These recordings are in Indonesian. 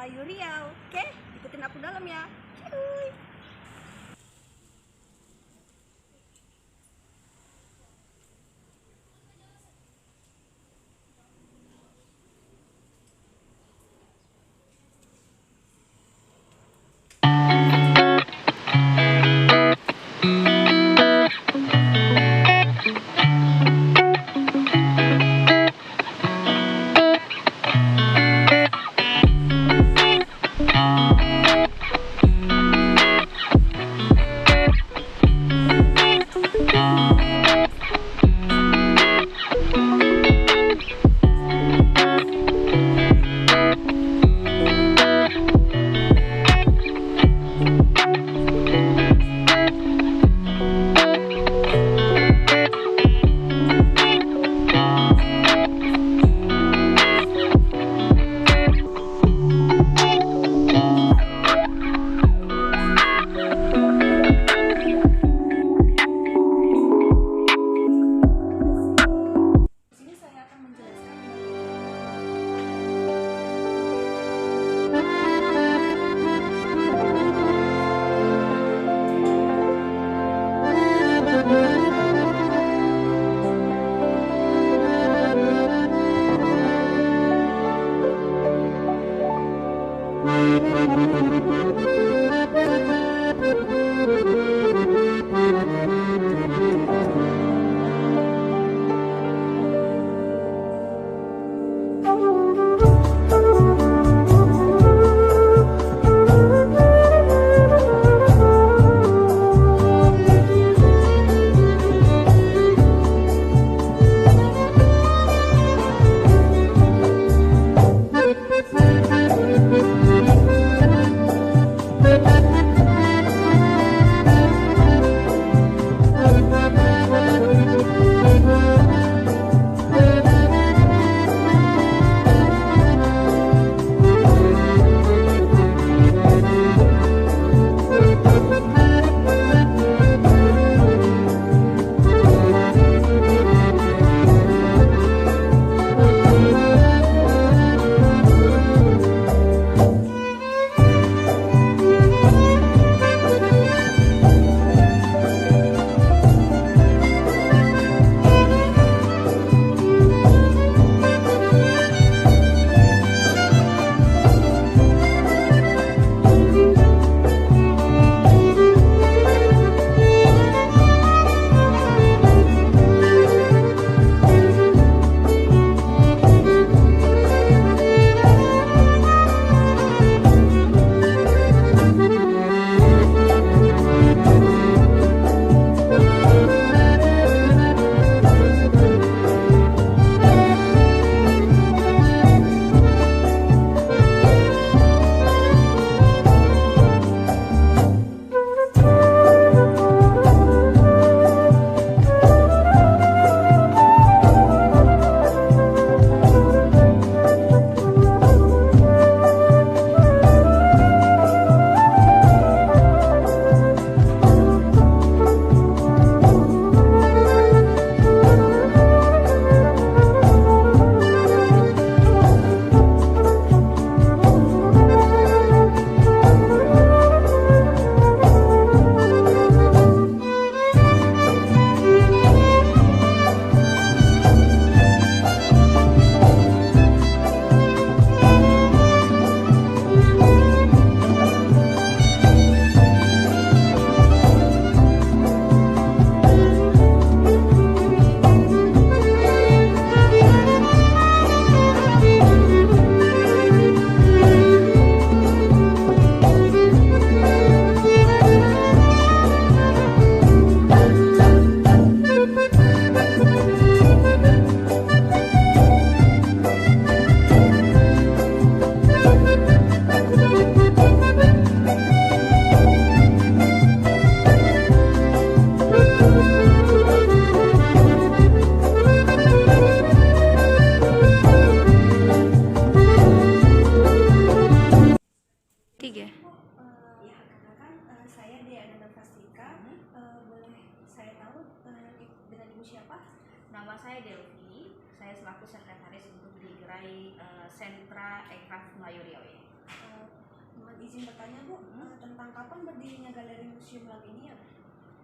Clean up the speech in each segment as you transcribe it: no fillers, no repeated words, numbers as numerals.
Melayu Riau. Oke, ikutin aku dalam ya. Cuy. Nama saya Delvi, saya selaku sekretaris untuk di Gerai Sentra Ekraf Melayu Riau. Mohon izin bertanya Bu, tentang kapan berdirinya Galeri Museum Lam ini ya?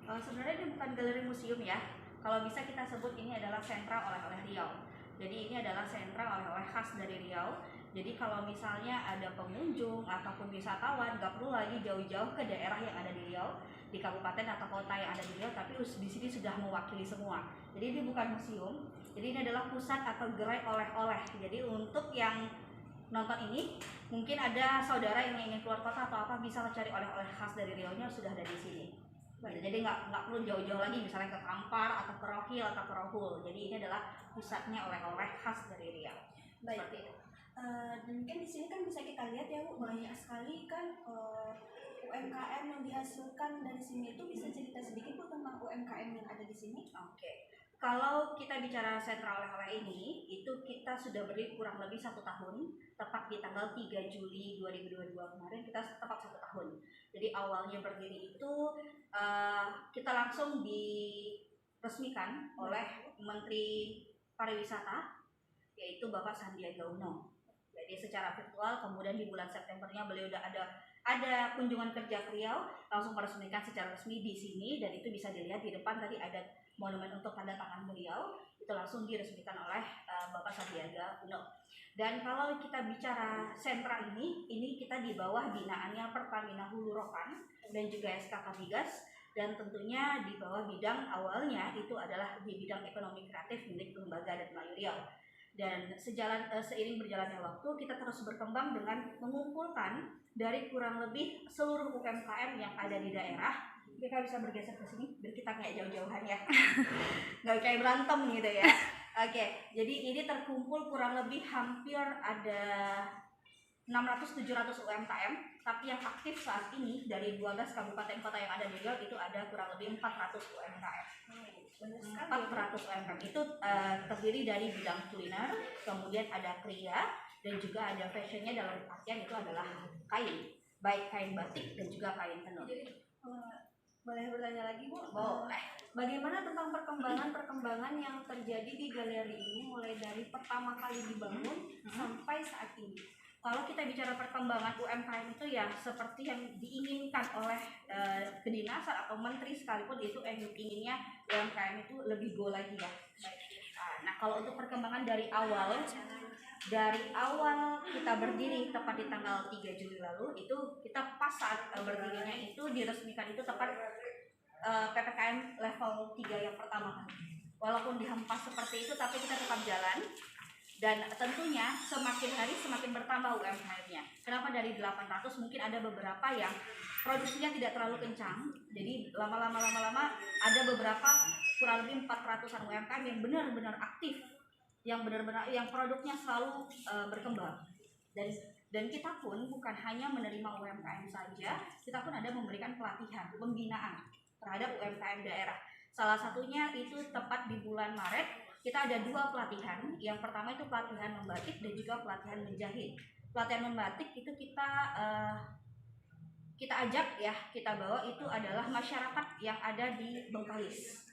Sebenarnya ini bukan galeri museum ya. Kalau bisa kita sebut ini adalah sentra oleh-oleh Riau. Jadi ini adalah sentra oleh-oleh khas dari Riau. Jadi kalau misalnya ada pengunjung ataupun wisatawan, nggak perlu lagi jauh-jauh ke daerah yang ada di Riau, di kabupaten atau kota yang ada di Riau, tapi di sini sudah mewakili semua. Jadi ini bukan museum. Jadi ini adalah pusat atau gerai oleh-oleh. Jadi untuk yang nonton ini, mungkin ada saudara yang ingin keluar kota atau apa, bisa mencari oleh-oleh khas dari Riau-nya sudah ada di sini. Jadi nggak perlu jauh-jauh lagi, misalnya ke Kampar atau ke Rohil atau ke Rohul. Jadi ini adalah pusatnya oleh-oleh khas dari Riau. Baik. Seperti itu. Dan kan di sini kan bisa kita lihat ya Bu, banyak sekali kan UMKM yang dihasilkan dari sini. Itu bisa cerita sedikit Bu tentang UMKM yang ada di sini? Oke. Kalau kita bicara sentra oleh-oleh ini, itu kita sudah berdiri kurang lebih 1 tahun, tepat di tanggal 3 Juli 2022 kemarin kita tepat 1 tahun. Jadi awalnya berdiri itu kita langsung diresmikan oleh Menteri Pariwisata, yaitu Bapak Sandiaga Uno. Jadi secara virtual, kemudian di bulan Septembernya beliau udah ada kunjungan kerja ke Riau, langsung meresmikan secara resmi di sini, dan itu bisa dilihat di depan tadi ada monumen untuk tanda tangan beliau, itu langsung diresmikan oleh Bapak Sandiaga Uno. Dan kalau kita bicara sentra ini kita di bawah binaannya Pertamina Hulu Rokan dan juga SKK Migas, dan tentunya di bawah bidang awalnya itu adalah di bidang ekonomi kreatif milik Lembaga Adat Melayu Riau. Dan seiring berjalannya waktu, kita terus berkembang dengan mengumpulkan dari kurang lebih seluruh UMKM yang ada di daerah. Kita bisa bergeser ke sini biar kita kayak jauh-jauhan ya, nggak kayak berantem gitu ya. Oke, jadi ini terkumpul kurang lebih hampir ada 600-700 UMKM, tapi yang aktif saat ini dari 12 kabupaten kota yang ada di Riau itu ada kurang lebih 400 UMKM. 400 UMKM itu terdiri dari bidang kuliner, kemudian ada kriya, dan juga ada fashionnya, dalam artian itu adalah kain, baik kain batik dan juga kain tenun. Boleh bertanya lagi Bu? Boleh. Bagaimana tentang perkembangan yang terjadi di galeri ini mulai dari pertama kali dibangun sampai saat ini? Kalau kita bicara perkembangan UMKM itu ya seperti yang diinginkan oleh kedinasan atau menteri sekalipun, itu inginnya UMKM itu lebih go lagi ya. Nah, kalau untuk perkembangan dari awal kita berdiri tepat di tanggal 3 Juli lalu, itu kita pas saat berdirinya itu diresmikan itu tepat PPKM level 3 yang pertama kali. Walaupun dihempas seperti itu, tapi kita tetap jalan. Dan tentunya semakin hari semakin bertambah UMKM-nya. Kenapa dari 800 mungkin ada beberapa yang produksinya tidak terlalu kencang. Jadi lama-lama ada beberapa kurang lebih 400-an UMKM yang benar-benar aktif, yang produknya selalu berkembang. Dan kita pun bukan hanya menerima UMKM saja, kita pun ada memberikan pelatihan, pembinaan terhadap UMKM daerah. Salah satunya itu tepat di bulan Maret, kita ada 2 pelatihan. Yang pertama itu pelatihan membatik dan juga pelatihan menjahit. Pelatihan membatik itu kita ajak ya, kita bawa itu adalah masyarakat yang ada di Bengkalis.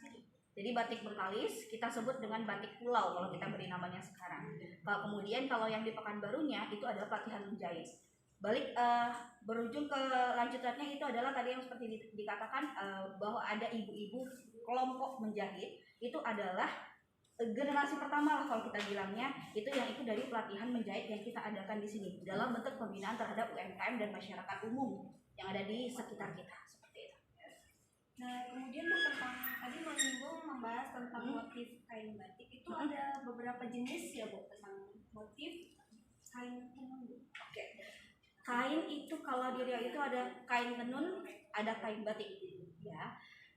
Jadi batik Bengkalis kita sebut dengan batik pulau kalau kita beri namanya sekarang. Kemudian kalau yang di Pekanbarunya itu adalah pelatihan menjahit. Berujung ke lanjutannya itu adalah tadi yang seperti dikatakan bahwa ada ibu-ibu kelompok menjahit, itu adalah generasi pertama lah kalau kita bilangnya, itu yang ikut dari pelatihan menjahit yang kita adakan di sini dalam bentuk pembinaan terhadap UMKM dan masyarakat umum yang ada di sekitar kita, seperti itu. Nah, kemudian Bu, tentang tadi membahas tentang motif kain batik itu ada beberapa jenis ya Bu, tentang motif kain tenun Bu. Oke. Kain itu kalau di Riau itu ada kain tenun, ada kain batik ya.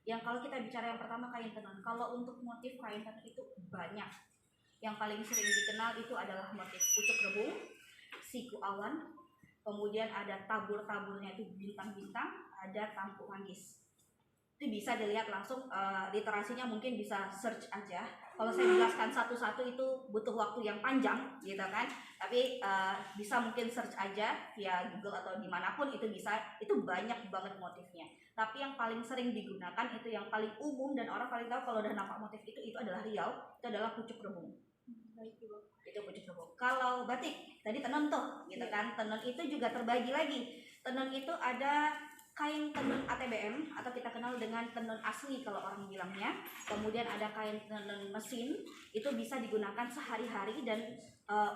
Yang kalau kita bicara yang pertama kain tenun, kalau untuk motif kain tenun itu banyak. Yang paling sering dikenal itu adalah motif pucuk rebung, siku awan, kemudian ada tabur-taburnya itu bintang-bintang, ada tampuk manggis. Itu bisa dilihat langsung, literasinya mungkin bisa search aja. Kalau saya jelaskan satu-satu itu butuh waktu yang panjang gitu kan, tapi bisa mungkin search aja via Google atau dimanapun, itu bisa, itu banyak banget motifnya. Tapi yang paling sering digunakan itu yang paling umum dan orang paling tahu kalau udah nampak motif itu adalah Riau, itu adalah pucuk rebung. Baik Ibu. Itu pucuk rebung. Kalau batik tadi tenun tuh gitu kan, tenun itu juga terbagi lagi. Tenun itu ada kain tenun ATBM atau kita kenal dengan tenun asli kalau orang bilangnya. Kemudian ada kain tenun mesin, itu bisa digunakan sehari-hari dan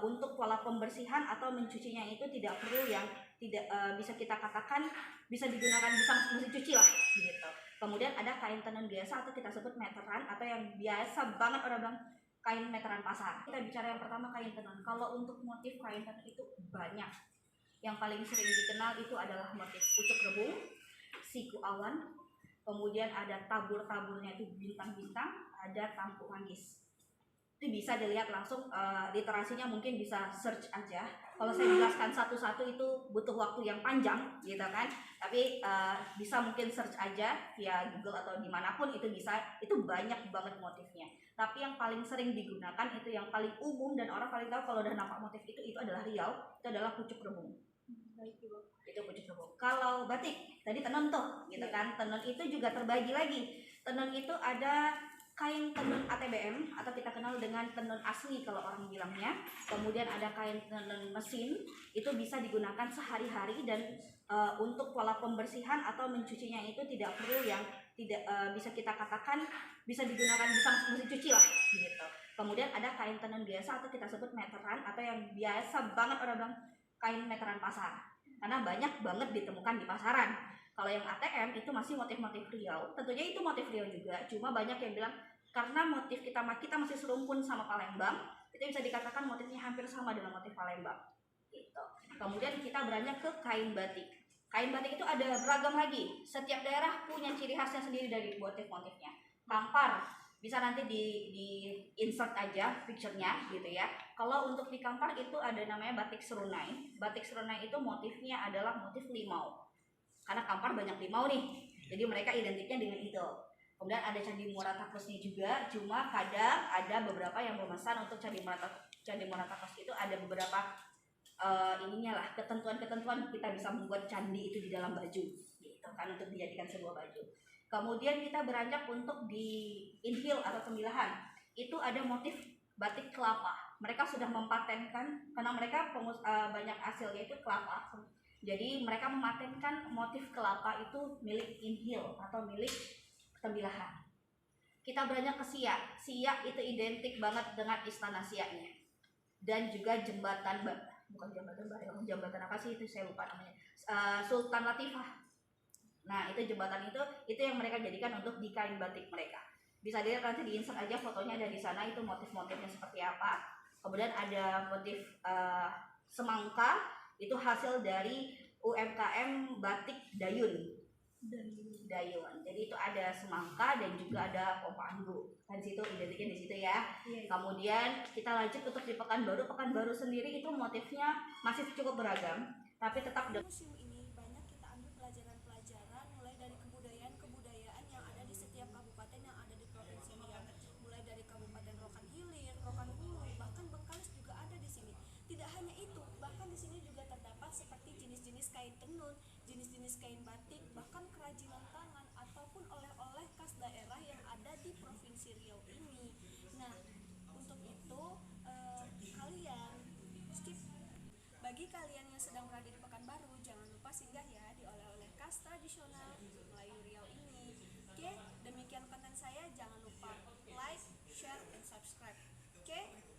untuk pola pembersihan atau mencucinya itu tidak perlu yang tidak bisa kita katakan bisa digunakan bisa mesin cuci lah gitu. Kemudian ada kain tenun biasa atau kita sebut meteran atau yang biasa banget orang bilang kain meteran pasar. Kita bicara yang pertama kain tenun. Kalau untuk motif kain tenun itu banyak. Yang paling sering dikenal itu adalah motif pucuk rebung, siku awan, kemudian ada tabur-taburnya itu bintang-bintang, ada tampuk manggis. Itu bisa dilihat langsung, literasinya mungkin bisa search aja. Kalau saya jelaskan satu-satu itu butuh waktu yang panjang gitu kan, tapi bisa mungkin search aja via Google atau dimanapun itu bisa, itu banyak banget motifnya. Tapi yang paling sering digunakan itu yang paling umum dan orang paling tahu kalau udah nampak motif itu adalah Riau, itu adalah pucuk rebung. Baik Ibu. Itu pucuk rebung. Kalau batik tadi tenun tuh gitu kan, tenun itu juga terbagi lagi. Tenun itu ada kain tenun ATBM atau kita kenal dengan tenun asli kalau orang bilangnya. Kemudian ada kain tenun mesin, itu bisa digunakan sehari-hari dan untuk pola pembersihan atau mencucinya itu tidak perlu yang tidak bisa kita katakan bisa digunakan bisa mesin cuci lah gitu. Kemudian ada kain tenun biasa atau kita sebut meteran atau yang biasa banget orang bilang kain meteran pasar, karena banyak banget ditemukan di pasaran. Kalau yang ATM itu masih motif-motif Riau, tentunya itu motif Riau juga, cuma banyak yang bilang karena motif kita masih serumpun sama Palembang, itu bisa dikatakan motifnya hampir sama dengan motif Palembang gitu. Kemudian kita beranjak ke kain batik. Kain batik itu ada beragam lagi, setiap daerah punya ciri khasnya sendiri dari motif-motifnya. Kampar bisa nanti di insert aja picture-nya gitu ya. Kalau untuk di Kampar itu ada namanya batik serunai. Batik serunai itu motifnya adalah motif limau. Karena Kampar banyak limau nih, jadi mereka identiknya dengan itu. Kemudian ada Candi Muara Takusnya juga, cuma kadang ada beberapa yang memesan untuk Candi Muara Takus itu ada beberapa ininya lah, ketentuan-ketentuan kita bisa membuat candi itu di dalam baju gitu kan, untuk dijadikan sebuah baju. Kemudian kita beranjak untuk di infill atau pemilahan. Itu ada motif batik kelapa. Mereka sudah mempatenkan karena mereka banyak hasilnya itu kelapa. Jadi mereka mematenkan motif kelapa itu milik infill atau milik pemilahan. Kita beranjak ke Siak. Siak itu identik banget dengan istana Siaknya. Dan juga jembatan apa sih itu saya lupa namanya. Sultan Latifah. Nah, itu jembatan itu yang mereka jadikan untuk di kain batik mereka. Bisa dilihat nanti di insert aja fotonya ada di sana, itu motif-motifnya seperti apa. Kemudian ada motif semangka, itu hasil dari UMKM batik Dayun. Jadi itu ada semangka dan juga ada pompandu. Kan situ identiknya di situ ya. Kemudian kita lanjut untuk di Pekanbaru. Pekanbaru sendiri itu motifnya masih cukup beragam, tapi tetap Museum ini banyak kita ambil pelajaran-pelajaran mulai dari kebudayaan yang ada di setiap kabupaten yang ada di Provinsi Riau. Mulai dari Kabupaten Rokan Hilir, Rokan Hulu, bahkan Bengkalis juga ada di sini. Tidak hanya itu, bahkan di sini juga terdapat seperti jenis-jenis kain tenun, jenis-jenis kain batik, bahkan kerajinan tangan ataupun oleh-oleh khas daerah yang ada di Provinsi Riau ini. Nah, untuk itu bagi kalian yang sedang berada di Pekanbaru, jangan lupa singgah ya di oleh-oleh khas tradisional Melayu Riau ini. Oke, demikian konten saya. Jangan lupa like, share, dan subscribe. Oke.